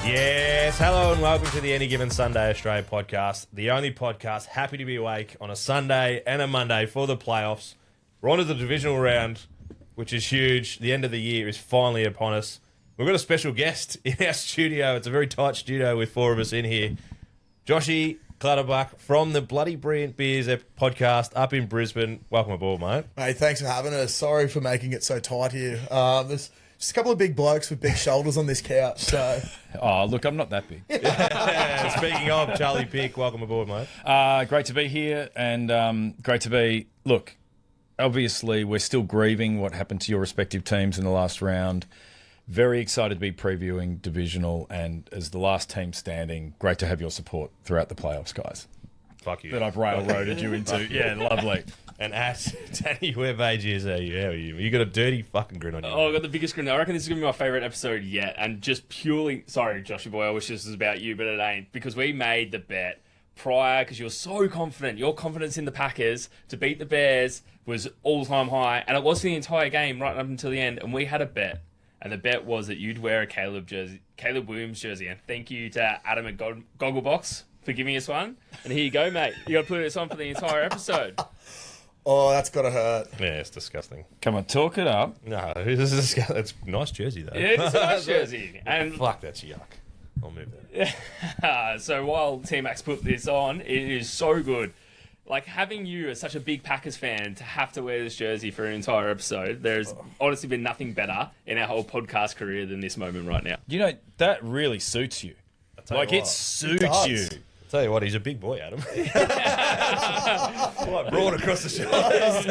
Yes, hello and welcome to the Any Given Sunday Australia podcast, the only podcast happy to be awake on a Sunday and a Monday for the playoffs. We're on to the divisional round, which is huge. The end of the year is finally upon us. We've got a special guest in our studio. It's a very tight studio with four of us in here. Joshy Clutterbuck from the Bloody Brilliant Beers podcast up in Brisbane. Welcome aboard, mate. Mate, thanks for having us. Sorry for making it so tight here. There's just a couple of big blokes with big shoulders on this couch, so... Oh, look, I'm not that big. Speaking of, Charlie Pick, welcome aboard, mate. Great to be here and great to be... Look, obviously we're still grieving what happened to your respective teams in the last round. Very excited to be previewing Divisional, and as the last team standing, great to have your support throughout the playoffs, guys. Fuck you. That I've railroaded you into. Yeah, lovely. And Danny, where age is are you? How are you? You got a dirty fucking grin on you. Oh, I got the biggest grin. I reckon this is going to be my favourite episode yet. And just purely... Sorry, Joshy boy, I wish this was about you, but it ain't. Because we made the bet prior, because you were so confident. Your confidence in the Packers to beat the Bears was all-time high. And it was the entire game right up until the end. And we had a bet. And the bet was that you'd wear a Caleb Williams jersey. And thank you to Adam at Gogglebox for giving us one. And here you go, mate. You got to put this on for the entire episode. Oh, that's got to hurt. Yeah, it's disgusting. Come on, talk it up. No, this is disgusting. It's a nice jersey, though. Yeah, it's a nice jersey. And fuck, that's yuck. I'll move that. so while T-Max put this on, it is so good. Like, having you as such a big Packers fan to have to wear this jersey for an entire episode, there's honestly been nothing better in our whole podcast career than this moment right now. You know, that really suits you. Like, It suits you. Tell you what, he's a big boy, Adam. Quite broad across the shoulders.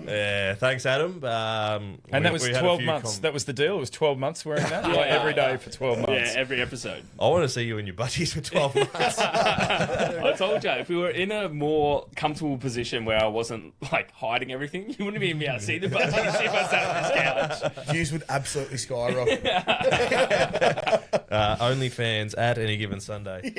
Yeah, thanks, Adam. And that was 12 months. That was the deal. It was 12 months wearing that. Like every day for 12 months. Yeah, every episode. I want to see you in your budgies for 12 months. I told you, if we were in a more comfortable position where I wasn't, like, hiding everything, you wouldn't even be able to see the budgies if I sat on this couch. Views would absolutely skyrocket. OnlyFans at Any Given Sunday.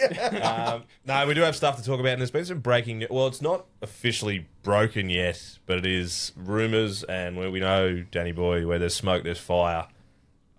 No, we do have stuff to talk about, and there's been some breaking news. Well, it's not officially broken yet, but it is rumours, and where we know, Danny boy, where there's smoke, there's fire.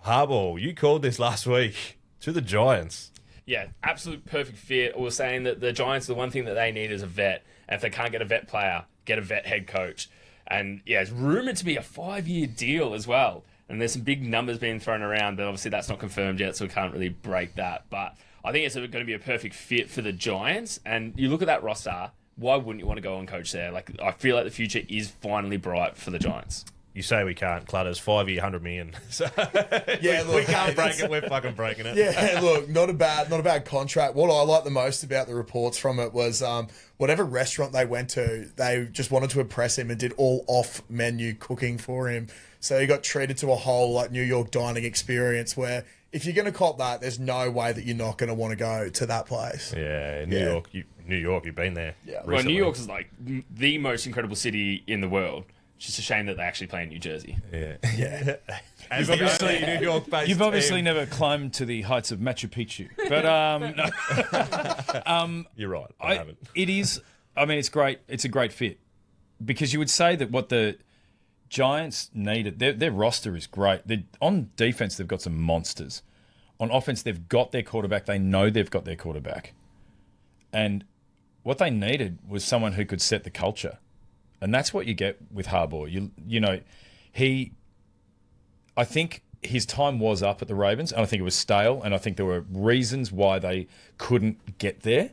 Harbaugh, you called this last week to the Giants. Yeah, absolute perfect fit. We were saying that the Giants, the one thing that they need is a vet. And if they can't get a vet player, get a vet head coach. And yeah, it's rumoured to be a 5-year deal as well. And there's some big numbers being thrown around, but obviously that's not confirmed yet, so we can't really break that. But I think it's going to be a perfect fit for the Giants. And you look at that roster, why wouldn't you want to go and coach there? Like, I feel like the future is finally bright for the Giants. You say we can't, Clutters, 5-year, $100 million. So Yeah, look, we can't break it. We're fucking breaking it. Yeah, look, not a bad contract. What I liked the most about the reports from it was whatever restaurant they went to, they just wanted to impress him and did all off-menu cooking for him. So he got treated to a whole like New York dining experience where if you're going to cop that, there's no way that you're not going to want to go to that place. Yeah, New York, you've been there. Yeah. Well, New York is like the most incredible city in the world. It's just a shame that they actually play in New Jersey. Yeah. You've obviously, New York-based you've obviously team. never climbed to the heights of Machu Picchu. But no. You're right. I haven't. It is. I mean, it's great. It's a great fit because you would say that what the Giants needed, their roster is great. On defense, they've got some monsters. On offense, they've got their quarterback. They know they've got their quarterback. And what they needed was someone who could set the culture. And that's what you get with Harbaugh. You know, I think his time was up at the Ravens, and I think it was stale, and I think there were reasons why they couldn't get there.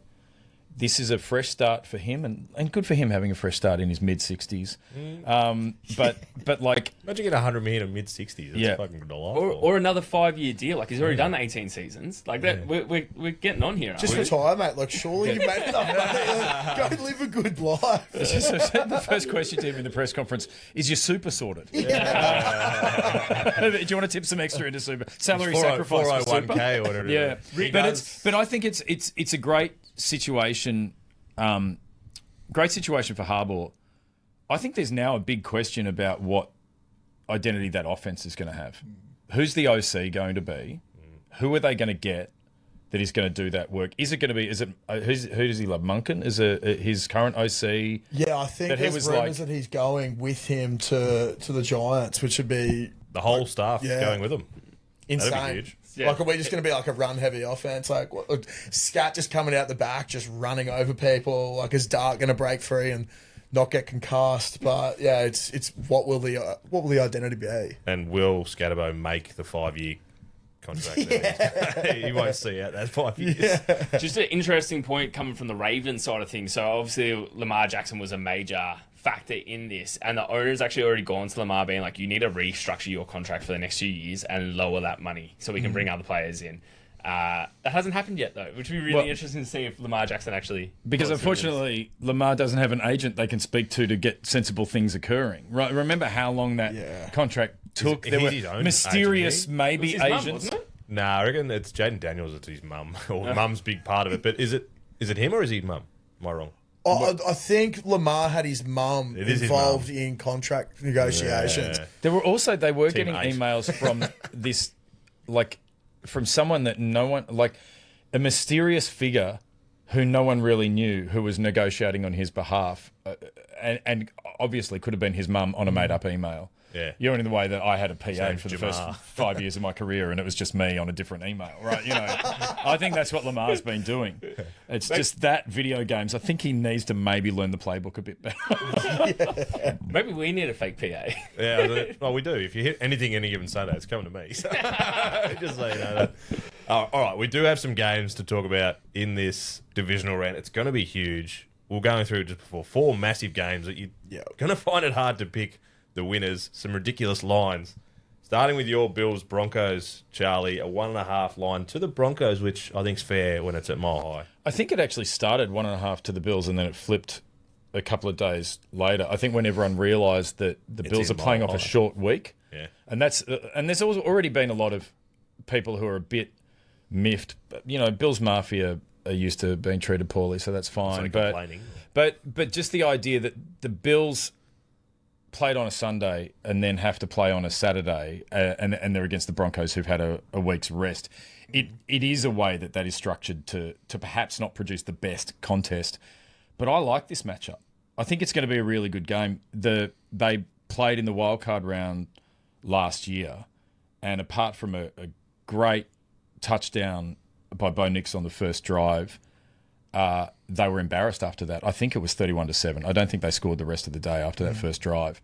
This is a fresh start for him, and good for him having a fresh start in his mid-60s. But like... Imagine getting $100 million in mid-60s. That's fucking delightful. Or another 5-year deal. Like, he's already done 18 seasons. Like, that, we're getting on here. Just retire, mate. Like, surely you made enough money. Like, go live a good life. The first question to him in the press conference is, "Your super sorted?" Do you want to tip some extra into super? Salary sacrifice for super? 401k or whatever. Yeah. But I think it's a great situation. Great situation for Harbaugh. I think there's now a big question about what identity that offense is going to have. Who's the OC going to be? Who are they going to get that is going to do that work? Is it going to be? Who does he love? Munkin is his current OC. Yeah, I think there's rumours that he's going with him to the Giants, which would be the whole staff going with him. insane. huge. Yeah. Like, are we just going to be like a run-heavy offense? Like, Scat just coming out the back, just running over people. Like, is Dart going to break free and not get concussed? But yeah, it's what will the identity be? And will Scatterbo make the 5-year contract? You won't see out that 5 years. Just an interesting point coming from the Ravens side of things. So obviously Lamar Jackson was a major factor in this, and the owner's actually already gone to Lamar being like, you need to restructure your contract for the next few years and lower that money so we can bring other players in. That hasn't happened yet, though, which would be really interesting to see if Lamar Jackson actually... Because unfortunately, Lamar doesn't have an agent they can speak to get sensible things occurring. Right? Remember how long that contract took? There He's his were own mysterious, agent, maybe It was his mum, agents. wasn't it? Nah, I reckon it's Jaden Daniels. It's his mum. Or mum's big part of it. But is it him or is he mum? Am I wrong? I think Lamar had his mum It is his involved mum. in contract negotiations. Yeah. They were getting eight. emails from this, like, from someone that no one, like, a mysterious figure who no one really knew, who was negotiating on his behalf, and obviously could have been his mum on a made-up email. Yeah. You know, in the way that I had a PA Same for the Jamar. first 5 years of my career, and it was just me on a different email, right? You know, I think that's what Lamar's been doing. It's just that video games. I think he needs to maybe learn the playbook a bit better. Maybe we need a fake PA. Yeah, well, we do. If you hit anything any given Sunday, it's coming to me. So, just so you know that. All right, we do have some games to talk about in this divisional round. It's going to be huge. We're going through just before 4 massive games that you're going to find it hard to pick the winners. Some ridiculous lines. Starting with your Bills Broncos, Charlie, a 1.5 line to the Broncos, which I think's fair when it's at Mile High. I think it actually started 1.5 to the Bills, and then it flipped a couple of days later. I think when everyone realised that the Bills are in playing Mile off a High. short week, Yeah. and there's already been a lot of people who are a bit miffed. You know, Bills Mafia are used to being treated poorly, so that's fine. Complaining. But just the idea that the Bills played on a Sunday and then have to play on a Saturday, and they're against the Broncos who've had a week's rest. It is a way that is structured to perhaps not produce the best contest. But I like this matchup. I think it's going to be a really good game. They played in the wildcard round last year, and apart from a great touchdown by Bo Nix on the first drive, they were embarrassed after that. I think it was 31-7. I don't think they scored the rest of the day after that first drive.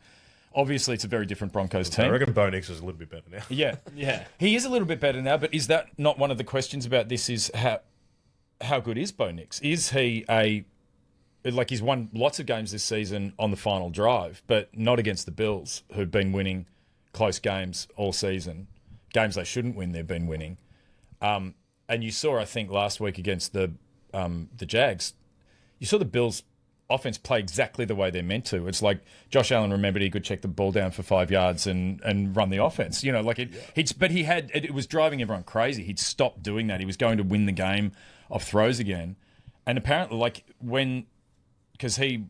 Obviously, it's a very different Broncos team. I reckon Bo Nix is a little bit better now. Yeah. Yeah. He is a little bit better now, but is that not one of the questions about this is how good is Bo Nix? Is he he's won lots of games this season on the final drive, but not against the Bills, who've been winning close games all season. Games they shouldn't win, they've been winning. And you saw, I think, last week against the Jags, you saw the Bills' offense play exactly the way they're meant to. It's like Josh Allen remembered he could check the ball down for 5 yards and run the offense. You know, like it was driving everyone crazy. He'd stopped doing that. He was going to win the game off throws again. And apparently, because he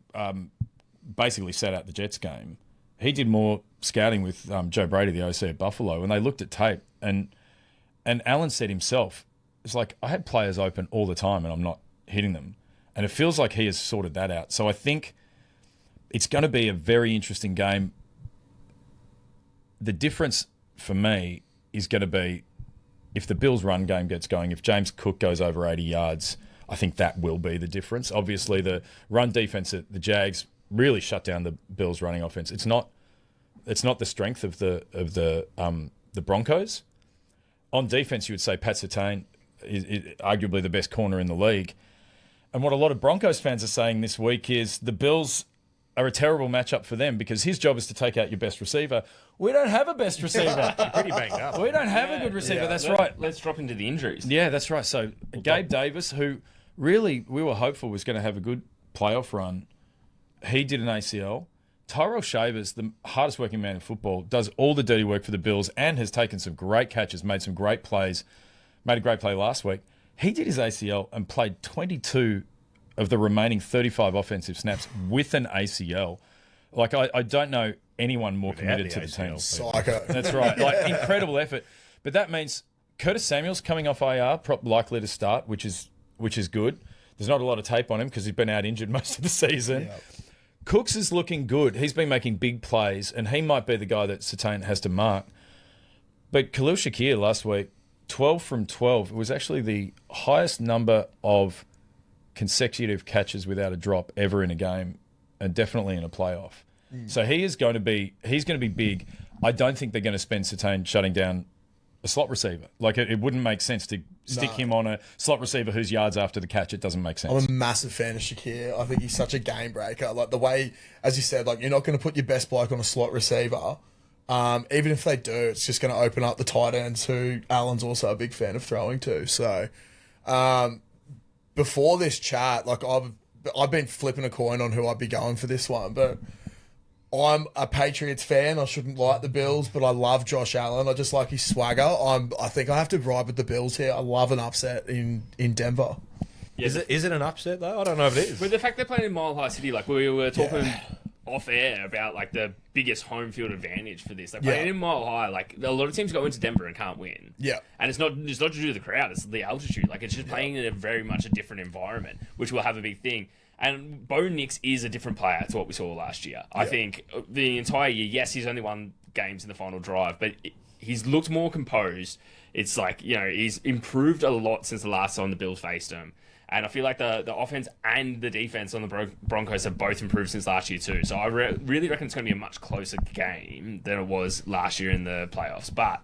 basically sat out the Jets game, he did more scouting with Joe Brady, the OC at Buffalo, and they looked at tape. And Allen said himself, it's like, I had players open all the time and I'm not hitting them. And it feels like he has sorted that out. So I think it's going to be a very interesting game. The difference for me is going to be if the Bills' run game gets going, if James Cook goes over 80 yards, I think that will be the difference. Obviously, the run defense at the Jags really shut down the Bills' running offense. It's not the strength of the Broncos. On defense, you would say Pat Surtain is arguably the best corner in the league. And what a lot of Broncos fans are saying this week is the Bills are a terrible matchup for them because his job is to take out your best receiver. We don't have a best receiver. Pretty banged up. We don't have a good receiver. That's right. Let's drop into the injuries. Yeah, that's right. So Gabe Davis, who really we were hopeful was going to have a good playoff run, he did an ACL. Tyrell Shavers, the hardest working man in football, does all the dirty work for the Bills and has taken some great catches, made some great plays, made a great play last week. He did his ACL and played 22 of the remaining 35 offensive snaps with an ACL. Like, I don't know anyone more committed to the team. Psycho. That's right. Like, incredible effort. But that means Curtis Samuel's coming off IR, likely to start, which is good. There's not a lot of tape on him because he's been out injured most of the season. Yep. Cooks is looking good. He's been making big plays, and he might be the guy that Surtain has to mark. But Khalil Shakir last week, 12 from 12. It was actually the highest number of consecutive catches without a drop ever in a game, and definitely in a playoff. So he's going to be big. I don't think they're going to spend Surtain shutting down a slot receiver. Like, it wouldn't make sense to stick him on a slot receiver whose yards after the catch. It doesn't make sense. I'm a massive fan of Shakir. I think he's such a game breaker. Like, the way, as you said, like, you're not going to put your best bloke on a slot receiver. Even if they do, it's just going to open up the tight ends, who Alan's also a big fan of throwing to. So, before this chat, like, I've been flipping a coin on who I'd be going for this one, but I'm a Patriots fan. I shouldn't like the Bills, but I love Josh Allen. I just like his swagger. I think I have to ride with the Bills here. I love an upset in Denver. Yeah, Is it an upset though? I don't know if it is. With the fact they're playing in Mile High City, like we were talking off air about like the biggest home field advantage for this. Like playing in Mile High, like a lot of teams go into Denver and can't win. Yeah. And it's not to do with the crowd, it's the altitude. Like it's just playing in a very much a different environment, which will have a big thing. And Bo Nix is a different player to what we saw last year. I think the entire year, yes, he's only won games in the final drive, but he's looked more composed. It's like, you know, he's improved a lot since the last time the Bills faced him. And I feel like the offense and the defense on the Broncos have both improved since last year too. So I really reckon it's going to be a much closer game than it was last year in the playoffs. But,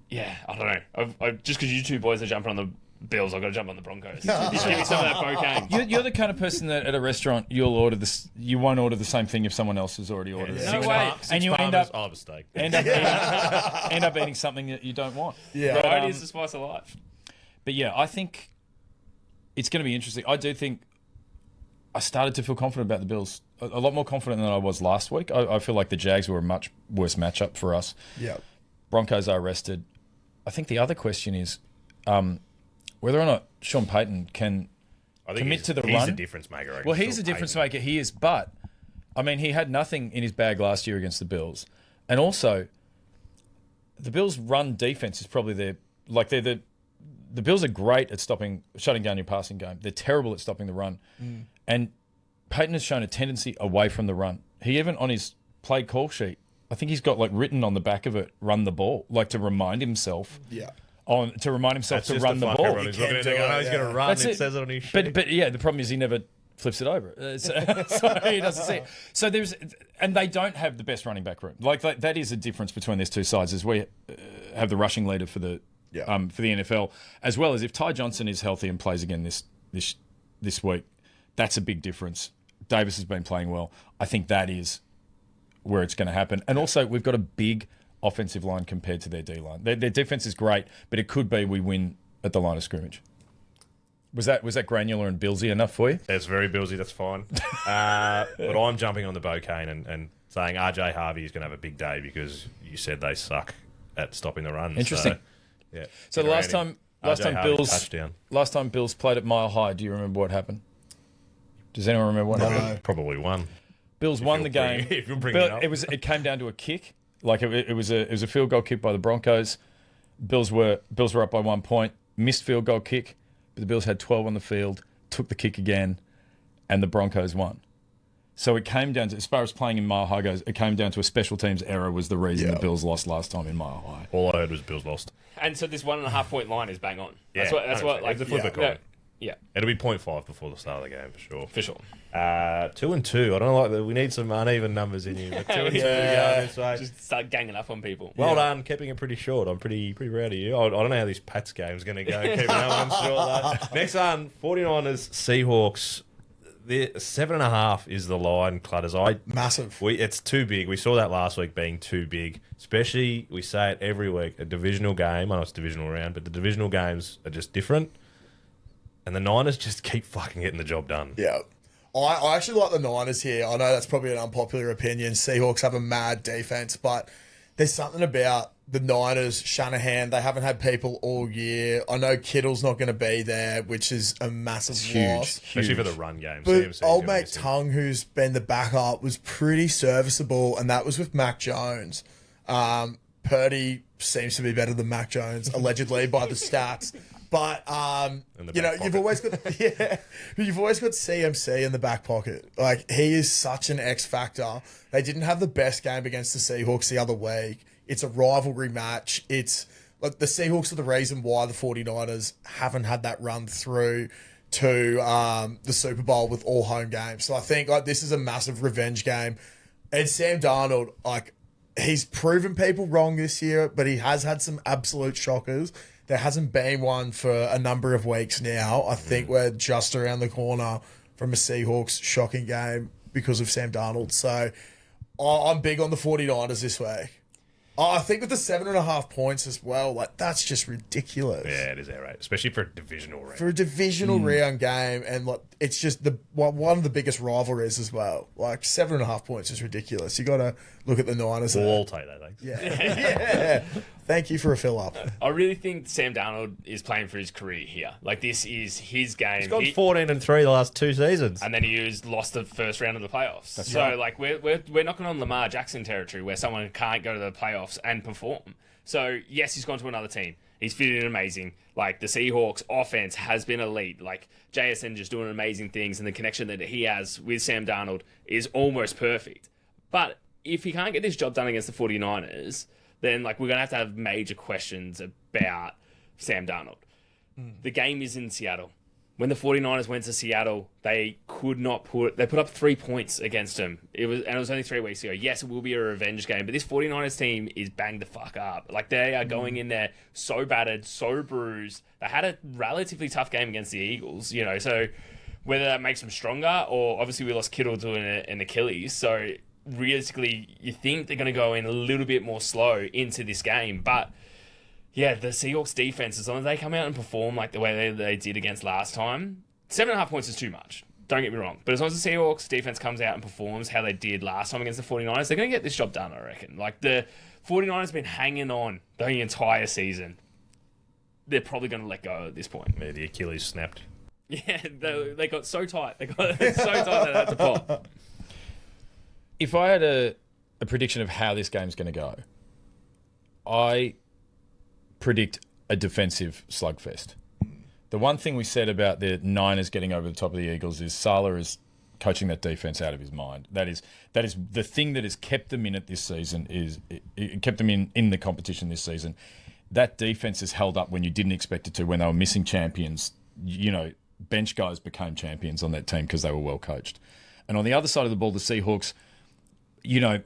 yeah, I don't know. Just because you two boys are jumping on the Bills, I've got to jump on the Broncos. Just give me some of that cocaine. You're the kind of person that at a restaurant you won't order the same thing if someone else has already ordered it. No way. And you end up mistake. end up eating something that you don't want. Yeah. Variety is the spice of life. But yeah, I think it's going to be interesting. I do think I started to feel confident about the Bills. A lot more confident than I was last week. I feel like the Jags were a much worse matchup for us. Yeah. Broncos are rested. I think the other question is whether or not Sean Payton can commit to the run. He's a difference maker. Well, he's a difference maker. He is, but I mean, he had nothing in his bag last year against the Bills, and also the Bills' run defense is probably the Bills are great at shutting down your passing game. They're terrible at stopping the run, and Payton has shown a tendency away from the run. He even on his play call sheet, I think he's got like written on the back of it, "Run the ball," like to remind himself. Yeah. To remind himself to run the ball. Everyone who's looking at it, I know he's going to run. That's it says it on his sheet. But yeah, the problem is he never flips it over. So he doesn't see it. So and they don't have the best running back room. Like that is a difference between these two sides. As we have the rushing leader for the NFL, as well as if Ty Johnson is healthy and plays again this week, that's a big difference. Davis has been playing well. I think that is where it's going to happen. And also, we've got a big offensive line compared to their D-line. Their defense is great, but it could be we win at the line of scrimmage. Was that granular and Billsy enough for you? It's very Billsy, that's fine. But I'm jumping on the Bocane and saying RJ Harvey is going to have a big day because you said they suck at stopping the run. Interesting. So the last time Bills played at Mile High, do you remember what happened? Does anyone remember what happened? Probably won. Bills won the game. If you're bringing it up. It came down to a kick. Like it was a field goal kick by the Broncos. Bills were up by 1 point. Missed field goal kick, but the Bills had 12 on the field. Took the kick again, and the Broncos won. So it came down to, as far as playing in Mile High goes, it came down to a special teams error was the reason the Bills lost last time in Mile High. All I heard was Bills lost. And so this 1.5 point line is bang on. Yeah, That's what like it's a flip a coin. Yeah. It'll be 0.5 before the start of the game for sure. For sure. 2 and 2. I don't like that. We need some uneven numbers in here. But 2 and 2. Yeah, this way. Just start ganging up on people. Well done, keeping it pretty short. I'm pretty proud of you. I don't know how this Pats game's going to go. Keeping that one short. Though. Next one, 49ers, Seahawks. The 7.5 is the line, Clutters. Massive. It's too big. We saw that last week being too big. Especially, we say it every week, a divisional game. I know it's divisional round, but the divisional games are just different. And the Niners just keep fucking getting the job done. Yeah. I actually like the Niners here. I know that's probably an unpopular opinion. Seahawks have a mad defense, but there's something about the Niners, Shanahan. They haven't had people all year. I know Kittle's not going to be there, which is a massive loss. Especially for the run game. But old mate Tongue, who's been the backup, was pretty serviceable, and that was with Mac Jones. Purdy seems to be better than Mac Jones, allegedly, by the stats. But you've always got CMC in the back pocket. Like, he is such an X factor. They didn't have the best game against the Seahawks the other week. It's a rivalry match. It's like the Seahawks are the reason why the 49ers haven't had that run through to the Super Bowl with all home games. So I think like this is a massive revenge game. And Sam Darnold, like, he's proven people wrong this year, but he has had some absolute shockers. There hasn't been one for a number of weeks now. I think we're just around the corner from a Seahawks shocking game because of Sam Darnold. So I'm big on the 49ers this week. I think with the 7.5 points as well, like that's just ridiculous. Yeah, it is outrageous, especially for a divisional round. For a divisional round game, and like it's just one of the biggest rivalries as well. Like 7.5 points is ridiculous. You got to look at the Niners. We'll all take that, thanks. Yeah, yeah. Thank you for a fill up. I really think Sam Darnold is playing for his career here. Like, this is his game. He's gone 14-3 the last 2 seasons. And then he lost the first round of the playoffs. Like, we're knocking on Lamar Jackson territory where someone can't go to the playoffs and perform. So, yes, he's gone to another team. He's fitted in amazing. Like, the Seahawks offense has been elite. Like, JSN just doing amazing things, and the connection that he has with Sam Darnold is almost perfect. But if he can't get this job done against the 49ers, then like we're going to have major questions about Sam Darnold. The game is in Seattle. When the 49ers went to Seattle, they put up 3 points against him. It was only 3 weeks ago. Yes, it will be a revenge game, but this 49ers team is banged the fuck up. Like, they are going in there so battered, so bruised. They had a relatively tough game against the Eagles, you know, so whether that makes them stronger, or obviously we lost Kittle to an Achilles, so realistically, you think they're going to go in a little bit more slow into this game. But yeah, the Seahawks defense, as long as they come out and perform like the way they did against last time, 7.5 points is too much. Don't get me wrong. But as long as the Seahawks defense comes out and performs how they did last time against the 49ers, they're going to get this job done, I reckon. Like, the 49ers have been hanging on the entire season. They're probably going to let go at this point. Yeah, the Achilles snapped. Yeah, they got so tight. They got so tight they had to pop. If I had a prediction of how this game's going to go, I predict a defensive slugfest. The one thing we said about the Niners getting over the top of the Eagles is Saleh is coaching that defense out of his mind. That is the thing that has kept them in it this season. It kept them in the competition this season. That defense has held up when you didn't expect it to. When they were missing champions, you know, bench guys became champions on that team because they were well coached. And on the other side of the ball, the Seahawks, you know,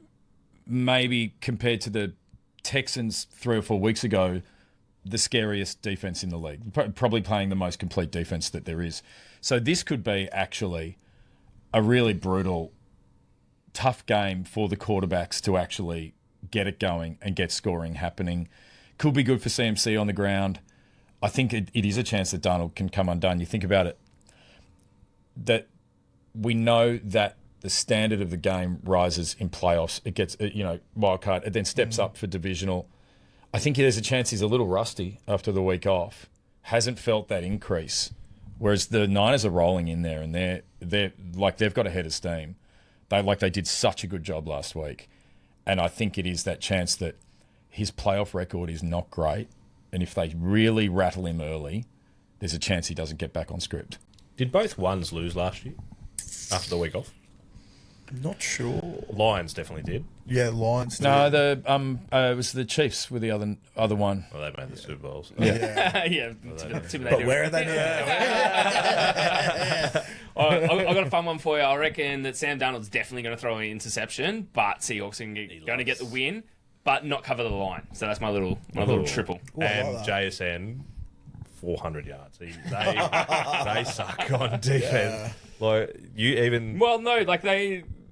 maybe compared to the Texans 3 or 4 weeks ago, the scariest defense in the league, probably playing the most complete defense that there is. So this could be actually a really brutal, tough game for the quarterbacks to actually get it going and get scoring happening. Could be good for CMC on the ground. I think it is a chance that Darnold can come undone. You think about it, that we know that the standard of the game rises in playoffs. It gets, you know, wild card. It then steps up for divisional. I think there's a chance he's a little rusty after the week off. Hasn't felt that increase. Whereas the Niners are rolling in there, and they're like they've got a head of steam. They did such a good job last week, and I think it is that chance that his playoff record is not great, and if they really rattle him early, there's a chance he doesn't get back on script. Did both ones lose last year after the week off? Not sure. Lions definitely did. Yeah, Lions. No, it was the Chiefs with the other one. Well, they made the Super Bowls. Yeah. But where are they now? I've got a fun one for you. I reckon that Sam Darnold's definitely going to throw an interception, but Seahawks are going to get the win, but not cover the line. So that's my little triple. Ooh, I And like that. JSN, 400 yards. They suck on defense. Yeah. Like, you even... Well, no, like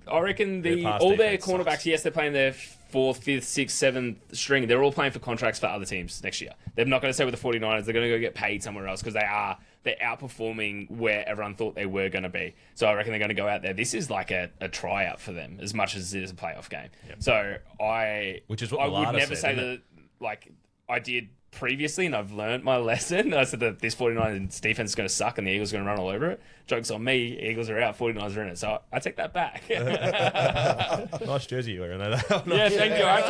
I reckon pass all their defense cornerbacks, sucks. Yes, they're playing their 4th, 5th, 6th, 7th string. They're all playing for contracts for other teams next year. They're not going to stay with the 49ers. They're going to go get paid somewhere else because they're outperforming where everyone thought they were going to be. So I reckon they're going to go out there. This is like a tryout for them as much as it is a playoff game. Yep. So Which is what I would Malata never said, say isn't that it? like I did previously, and I've learned my lesson. I said that this 49ers defense is going to suck and the Eagles are going to run all over it. Joke's on me. Eagles are out, 49ers are in it. So I take that back. Nice jersey you're wearing there. Yeah, thank you. I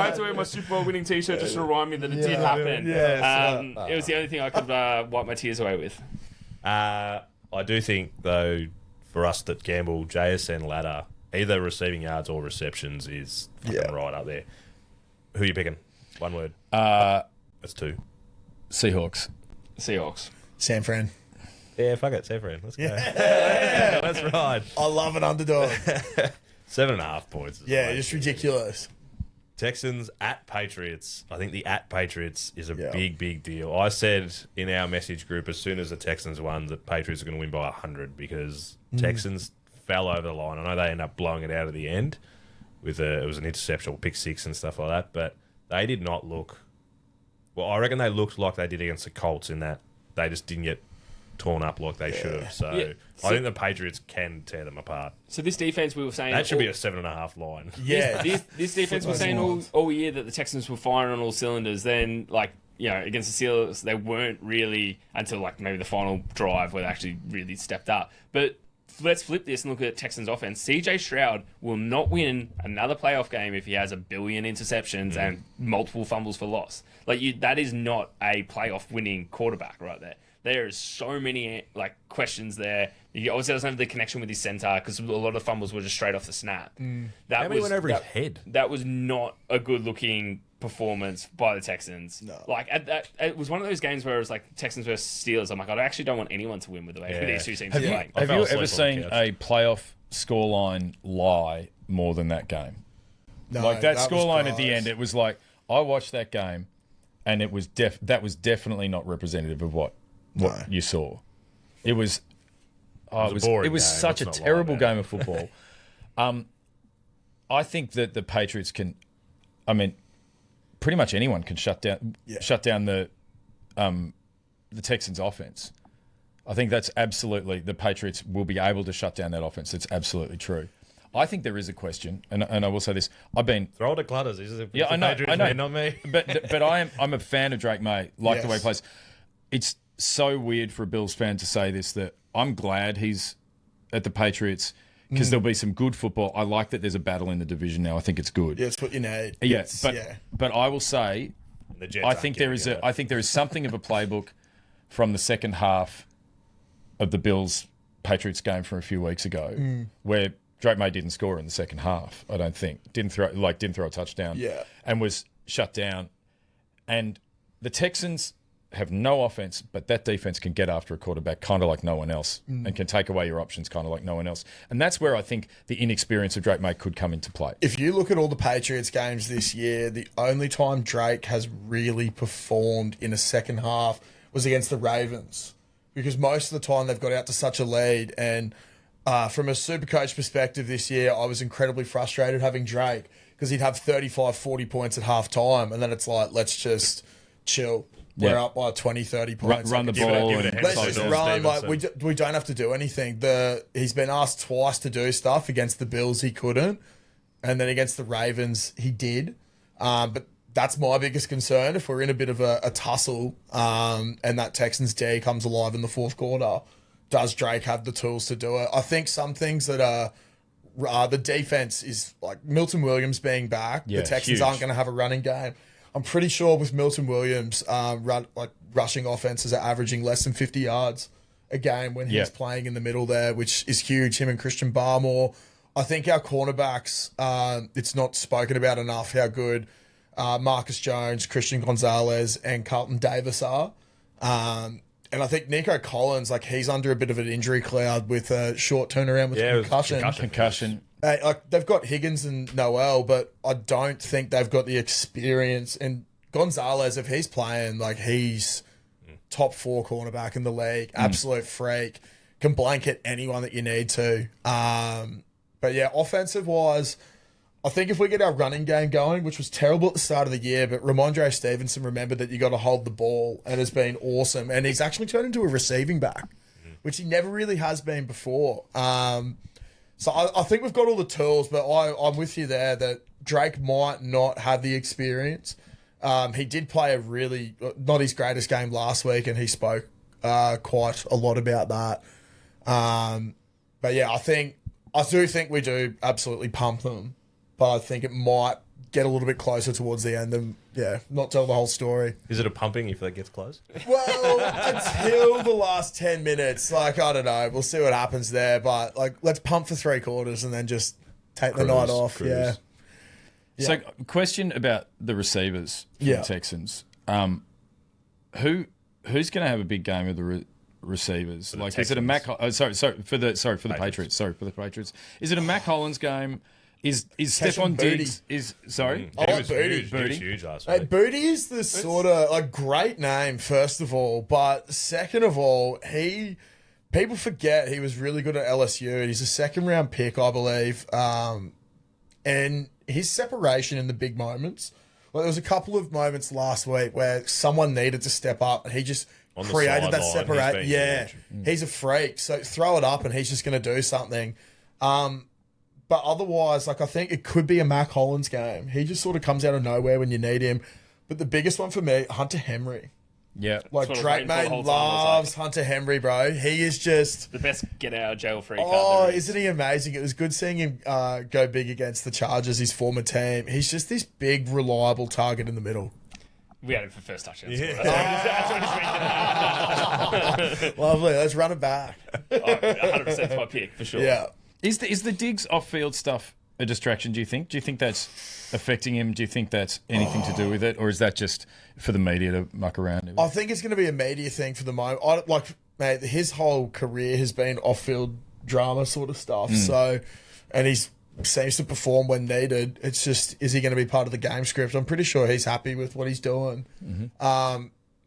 had to wear my Super Bowl winning T-shirt just to remind me that it did happen. It was the only thing I could wipe my tears away with. I do think, though, for us that gamble, JSN ladder, either receiving yards or receptions is fucking right up there. Who are you picking? One word. That's two. Seahawks. Seahawks. San Fran. Yeah, fuck it. San Fran. Let's go. Yeah, that's right. I love an underdog. 7.5 points. Yeah, just ridiculous. Texans at Patriots. I think the at Patriots is a big deal. I said in our message group as soon as the Texans won that Patriots are going to win by 100 because Texans fell over the line. I know they ended up blowing it out at the end with it was an interception or pick six and stuff like that, but they did not look. Well, I reckon they looked like they did against the Colts in that they just didn't get torn up like they should have. So I think the Patriots can tear them apart. So this defense, we were saying That should be a 7.5 line. Yeah. This defense was saying all year that the Texans were firing on all cylinders. Then, against the Steelers, they weren't really until maybe the final drive where they actually really stepped up. But let's flip this and look at Texans offense. CJ Stroud will not win another playoff game if he has 1 billion interceptions and multiple fumbles for loss. That is not a playoff winning quarterback right there. There is so many questions there. He obviously doesn't have the connection with his center because a lot of the fumbles were just straight off the snap. That went over his head. That was not a good looking performance by the Texans. No. It was one of those games where it was Texans versus Steelers. I'm I actually don't want anyone to win with the way these two teams are playing. Have you ever seen a playoff scoreline lie more than that game? No, that scoreline at the end, it was I watched that game and it was that was definitely not representative of what you saw. It was such a terrible game of football. I think that the Patriots can, pretty much anyone can shut down the Texans offense. I think that's absolutely, the Patriots will be able to shut down that offense. That's absolutely true. I think there is a question, and I will say this: throw it at Clutters. I know, not me. but I'm a fan of Drake May. The way he plays. It's so weird for a Bills fan to say this, that I'm glad he's at the Patriots because there'll be some good football. I like that there's a battle in the division now. I think it's good. Yeah, it's what you need. But I will say, I think there is something of a playbook from the second half of the Bills Patriots game from a few weeks ago, where Drake May didn't score in the second half. I don't think didn't throw a touchdown. And was shut down. And the Texans have no offense, but that defense can get after a quarterback kind of like no one else and can take away your options kind of like no one else. And that's where I think the inexperience of Drake May could come into play. If you look at all the Patriots games this year, the only time Drake has really performed in a second half was against the Ravens, because most of the time they've got out to such a lead. And from a Supercoach perspective this year, I was incredibly frustrated having Drake because he'd have 35, 40 points at half time. And then it's let's just chill. We're up by 20, 30 points. Run the ball. Let's just run. We don't have to do anything. He's been asked twice to do stuff. Against the Bills, he couldn't. And then against the Ravens, he did. But that's my biggest concern. If we're in a bit of a tussle and that Texans D comes alive in the fourth quarter, does Drake have the tools to do it? I think some things that are the defense is Milton Williams being back. The Texans aren't going to have a running game. I'm pretty sure with Milton Williams, rushing offenses are averaging less than 50 yards a game when he's playing in the middle there, which is huge. Him and Christian Barmore. I think our cornerbacks, it's not spoken about enough how good Marcus Jones, Christian Gonzalez, and Carlton Davis are. And I think Nico Collins, he's under a bit of an injury cloud with a short turnaround with concussion. They've got Higgins and Noel, but I don't think they've got the experience. And Gonzalez, if he's playing, he's top 4 cornerback in the league, absolute freak, can blanket anyone that you need to. But yeah, offensive-wise, I think if we get our running game going, which was terrible at the start of the year, but Ramondre Stevenson remembered that you got to hold the ball and has been awesome. And he's actually turned into a receiving back, which he never really has been before. So I think we've got all the tools, but I'm with you there that Drake might not have the experience. He did play a really, not his greatest game last week, and he spoke quite a lot about that. But yeah, I do think we do absolutely pump them, but I think it might get a little bit closer towards the end and, not tell the whole story. Is it a pumping if that gets close? Well, until the last 10 minutes, I don't know. We'll see what happens there, but let's pump for 3 quarters and then just take the night off. Cruise. So, question about the receivers for the Texans. Who's going to have a big game of the receivers? Like, is it a Mac? Sorry for the Patriots. Sorry for the Patriots. Is it a Mac Hollins game? Is Stephon Diggs sorry? I like Booty. He was huge last Hey, week. Booty is the sort of like great name, first of all, but second of all, people forget he was really good at LSU. He's a second round pick, I believe, and his separation in the big moments. Well, there was a couple of moments last week where someone needed to step up, and he just created that separate. Yeah, he's a freak. So throw it up, and he's just going to do something. But otherwise, like I think it could be a Mac Hollins game. He just sort of comes out of nowhere when you need him. But the biggest one for me, Hunter Henry. Yeah. Like That's what Drake I was waiting for the May whole time. I was loves Hunter Henry, bro. He is just... The best get out of jail free card. Oh, there is. isn't he amazing? It was good seeing him go big against the Chargers, his former team. He's just this big, reliable target in the middle. We had him for first touchdown. Yeah. Lovely. Let's run it back. 100% is my pick for sure. Yeah. Is the Diggs off-field stuff a distraction, do you think? Do you think that's affecting him? Do you think that's anything to do with it? Or is that just for the media to muck around with? I think it's going to be a media thing for the moment. Mate, his whole career has been off-field drama sort of stuff. So, and he's seems to perform when needed. It's just, is he going to be part of the game script? I'm pretty sure he's happy with what he's doing.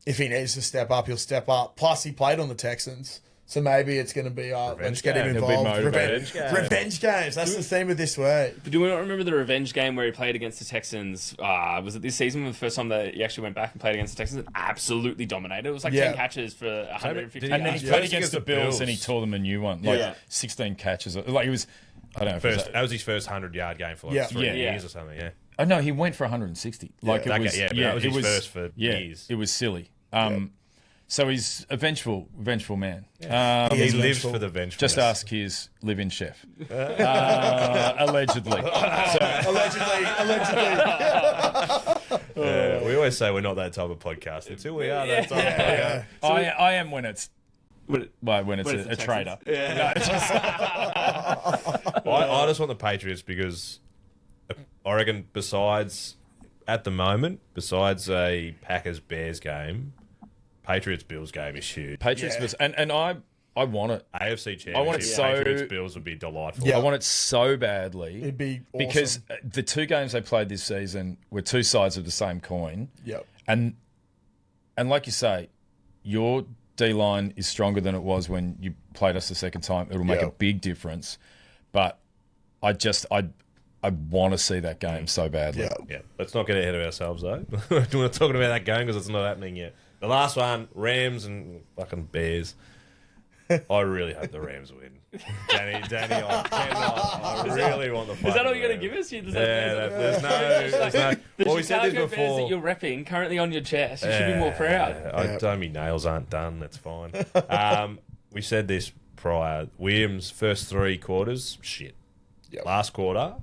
If he needs to step up, he'll step up. Plus, he played on the Texans. So maybe it's going to be, let's get him game. He'll be involved. motivated. Revenge games. That's the theme of this week. But do we not remember the revenge game where he played against the Texans? Was it this season, the first time that he actually went back and played against the Texans? And absolutely dominated. It was like 10 catches for 150 Did And then yards. he Yeah. played First against the Bills and he tore them a new one. Like 16 catches. Like he was, I don't know. If it was That was his first 100-yard game for like Yeah. 3 Yeah. years or something, yeah. Oh no, he went for 160. Like Yeah. it was, Okay, but that was it his first for years. It was silly. So he's a vengeful man. He is lives vengeful. for the vengefulness. Just ask his live-in chef. Allegedly. Allegedly. Yeah, we always say we're not that type of podcast until we are that type of podcast. I am when it's when it's when it's a the trader. I just want the Patriots because I reckon besides a Packers-Bears game, Patriots-Bills game is huge. Patriots was, and I want it. AFC Championship, I want it so- Patriots-Bills would be delightful. Yeah. I want it so badly. It'd be awesome. Because the two games they played this season were two sides of the same coin. Yep. And like you say, your D-line is stronger than it was when you played us the second time. It'll make a Yep. big difference. But I want to see that game so badly. Yeah. Yeah, let's not get ahead of ourselves though. We're not talking about that game because it's not happening yet. The last one, Rams and fucking Bears. I really hope the Rams win. Danny, I really want the. Is that all you're going to give us? There's no. The Well, we said this Chicago Bears before. that you're repping currently on your chest. You should be more proud. My nails aren't done. That's fine. We said this prior. Williams' first 3 quarters, shit. Yep. Last quarter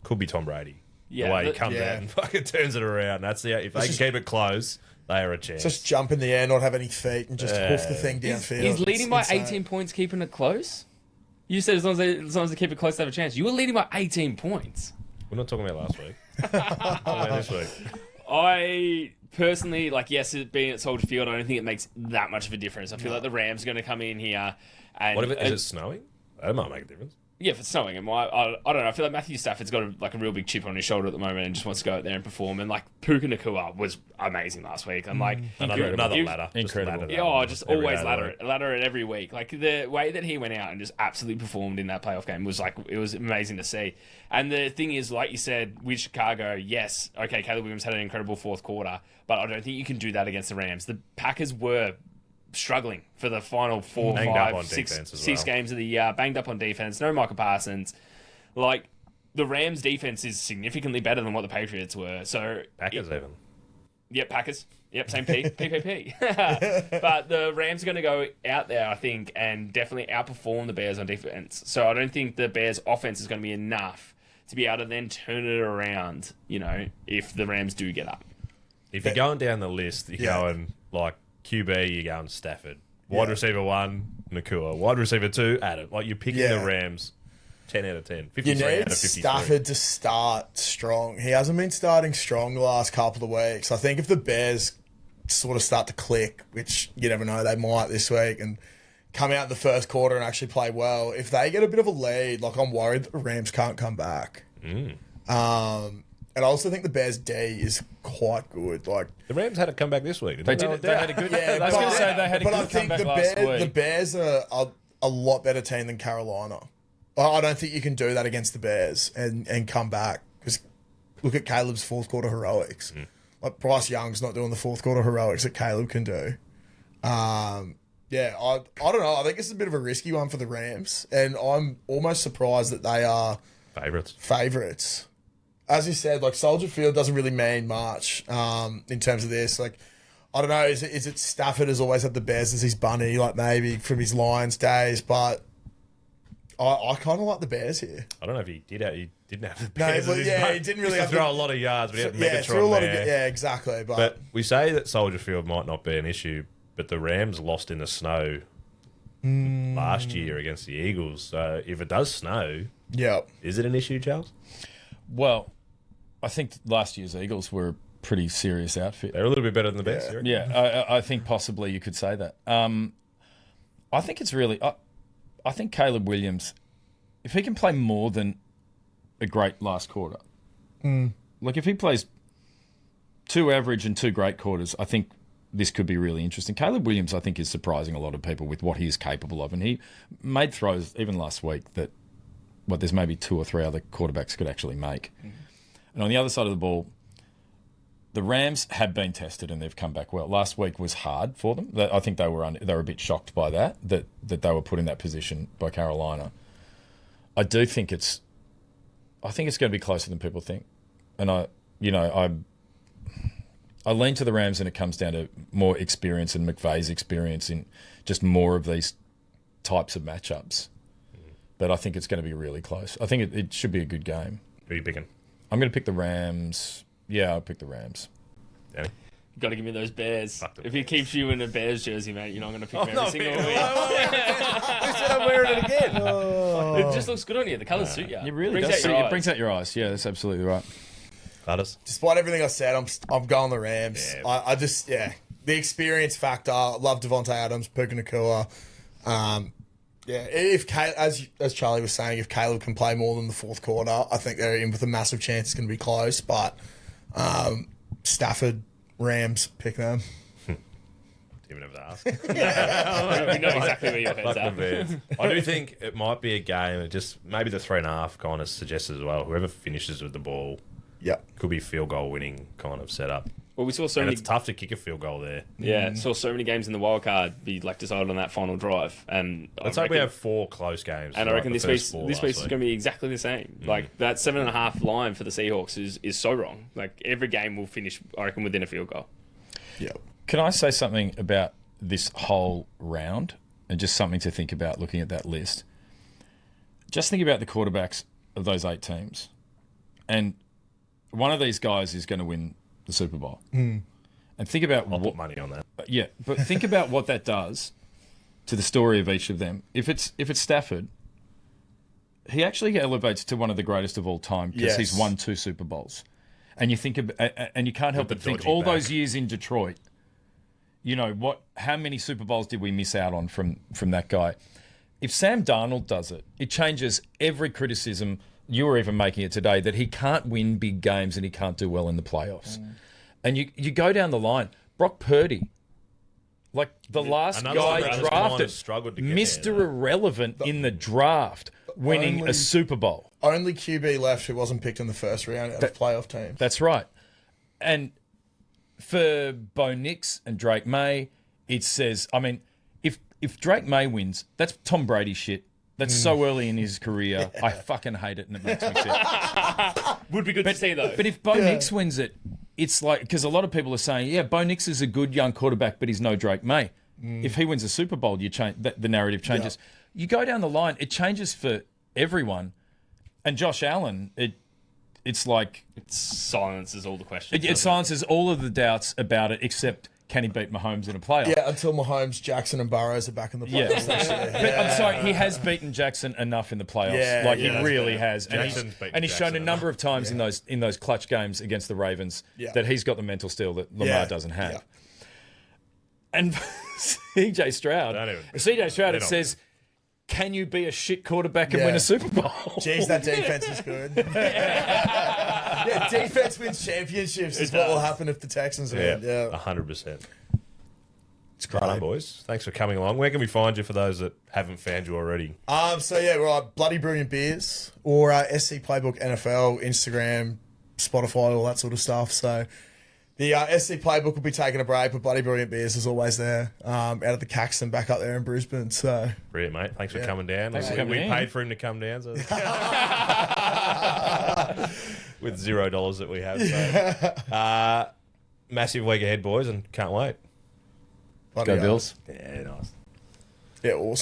could be Tom Brady. Yeah, the way he but- comes out and fucking turns it around. If they can keep it close, they are a chance. Just jump in the air, not have any feet, and just hoof the thing downfield. He's leading by It's insane. 18 points, keeping it close. You said as long as they keep it close, they have a chance. You were leading by 18 points. We're not talking about last week. Talking about this week. I personally, yes, it being at Soldier Field, I don't think it makes that much of a difference. I feel like the Rams are going to come in here. And What if is it snowing? That might make a difference. Yeah, if it's snowing, I don't know. I feel like Matthew Stafford's got a real big chip on his shoulder at the moment and just wants to go out there and perform. And Puka Nacua was amazing last week. And Another ladder. Incredible. Just always every day ladder it every week. The way that he went out and just absolutely performed in that playoff game was it was amazing to see. And the thing is, like you said, with Chicago, yes, okay, Caleb Williams had an incredible fourth quarter, but I don't think you can do that against the Rams. The Packers were struggling for the final 4, Banged up 5, on 6, defense as 6 well. games of the year, banged up on defense, no Michael Parsons. The Rams' defense is significantly better than what the Patriots were. So Packers even. Yep, Packers. Yep, same P. PPP. But the Rams are going to go out there, I think, and definitely outperform the Bears on defense. So I don't think the Bears' offense is going to be enough to be able to then turn it around, if the Rams do get up. If you're going down the list, you're going QB, you're going Stafford. Wide receiver 1, Nakua. Wide receiver 2, Adam. You're picking the Rams. 10 out of 10. You 53 out need of 53. Stafford to start strong. He hasn't been starting strong the last couple of weeks. I think if the Bears sort of start to click, which you never know, they might this week, and come out in the first quarter and actually play well, if they get a bit of a lead, like I'm worried that the Rams can't come back. And I also think the Bears' D is quite good. Like The Rams had a comeback this week. They did. They had a good. Yeah, I was going to say they had a but good I think comeback last week. the Bears are a lot better team than Carolina. I don't think you can do that against the Bears and come back. Because look at Caleb's fourth quarter heroics. Like Bryce Young's not doing the fourth quarter heroics that Caleb can do. Yeah, I don't know. I think this is a bit of a risky one for the Rams, and I'm almost surprised that they are favourites. As you said, like Soldier Field doesn't really mean much in terms of this. Like, I don't know, is it Stafford has always had the Bears as his bunny, like maybe from his Lions days, but I kind of like the Bears here. I don't know if he didn't have the No, Bears. but yeah, he didn't really have throw the- a lot of yards, but he had Yeah, Megatron threw a lot there. of yeah, exactly. But we say that Soldier Field might not be an issue, but the Rams lost in the snow last year against the Eagles. So if it does snow, yeah, is it an issue, Charles? Well, I think last year's Eagles were a pretty serious outfit. They're a little bit better than the Bears. you reckon? Yeah, I think possibly you could say that. I think it's really. I think Caleb Williams, if he can play more than a great last quarter, like if he plays 2 average and 2 great quarters, I think this could be really interesting. Caleb Williams, I think, is surprising a lot of people with what he is capable of, and he made throws even last week that there's maybe 2 or 3 other quarterbacks could actually make. And on the other side of the ball, the Rams have been tested and they've come back well. Last week was hard for them. I think they were a bit shocked by that they were put in that position by Carolina. I think it's going to be closer than people think. And I lean to the Rams, and it comes down to more experience and McVay's experience in just more of these types of matchups. But I think it's going to be really close. I think it should be a good game. Who are you picking? I'm going to pick the Rams. Yeah, I'll pick the Rams. Danny? You got to give me those Bears. Fuck them If he keeps you in a Bears jersey, mate, you're not going to pick them every single week. Who said I'm wearing it again? It just looks good on you. The colours suit you. It really Brings does. out your It eyes. brings out your eyes. Yeah, that's absolutely right. Butters. despite everything I said, I'm going the Rams. Yeah. I just the experience factor. Love Devontae Adams, Puka Nacua. If as Charlie was saying, if Caleb can play more than the fourth quarter, I think they're in with a massive chance it's going to be close. But Stafford, Rams, pick them. Didn't even have to ask. We know exactly where your head's Fuck the at. Bears. I do think it might be a game. It just maybe the 3.5 kind of suggests as well. Whoever finishes with the ball Yep. could be field goal winning kind of setup. Well, we saw so And many. it's tough to kick a field goal there. Yeah, saw so many games in the wild card be like decided on that final drive, and Let's hope we have 4 close games. And I like reckon the this first week 4 this last week is week. going to be exactly the same. Like that 7.5 line for the Seahawks is so wrong. Like every game will finish, I reckon, within a field goal. Yep. Can I say something about this whole round and just something to think about looking at that list? Just think about the quarterbacks of those 8 teams. And one of these guys is going to win the Super Bowl. And think about I'll put money on that. yeah, but think about what that does to the story of each of them. If it's Stafford, he actually elevates to one of the greatest of all time because Yes. he's won 2 Super Bowls. And you think and you can't help With but the think dodgy all back. those years in Detroit. You know how many Super Bowls did we miss out on from that guy? If Sam Darnold does it, it changes every criticism you were even making it today that he can't win big games and he can't do well in the playoffs. And you go down the line, Brock Purdy, like the last Another one guy that just kind of drafted, struggled to get Mr. there, though. Irrelevant in the draft, winning only- a Super Bowl. Only QB left who wasn't picked in the first round out of playoff teams. That's right. And for Bo Nix and Drake May, it says, I mean, if Drake May wins, that's Tom Brady shit. That's so early in his career. I fucking hate it and it makes me sick. Would be good to see though. But if Bo Nix wins it, it's like, because a lot of people are saying, yeah, Bo Nix is a good young quarterback, but he's no Drake May. If he wins a Super Bowl, you change the narrative changes. You go down the line, it changes for everyone. And Josh Allen, it's like It silences all the questions. it doesn't silences all of the doubts about it, except can he beat Mahomes in a playoff? Yeah, until Mahomes, Jackson, and Burrows are back in the playoffs next year. But I'm sorry, he has beaten Jackson enough in the playoffs. Yeah, he really has. Jackson's beaten And he's shown a Jackson number of times in those clutch games against the Ravens that he's got the mental steel that Lamar doesn't have. Yeah. And CJ Stroud, it says, can you be a shit quarterback and win a Super Bowl? Jeez, that defense is good. Yeah, defense wins championships is what will happen if the Texans win. Yeah, 100%. It's great. Right on, boys. Thanks for coming along. Where can we find you for those that haven't found you already? So yeah, we're at Bloody Brilliant Beers or SC Playbook NFL, Instagram, Spotify, all that sort of stuff. So the SC Playbook will be taking a break, but Bloody Brilliant Beers is always there, out of the Caxton back up there in Brisbane. So Brilliant, mate. Thanks for coming down. Thanks for coming we in. paid for him to come down. So with $0 that we have. So. Massive week ahead, boys, and can't wait. Bloody Go Bills. Yeah, nice. Yeah, awesome.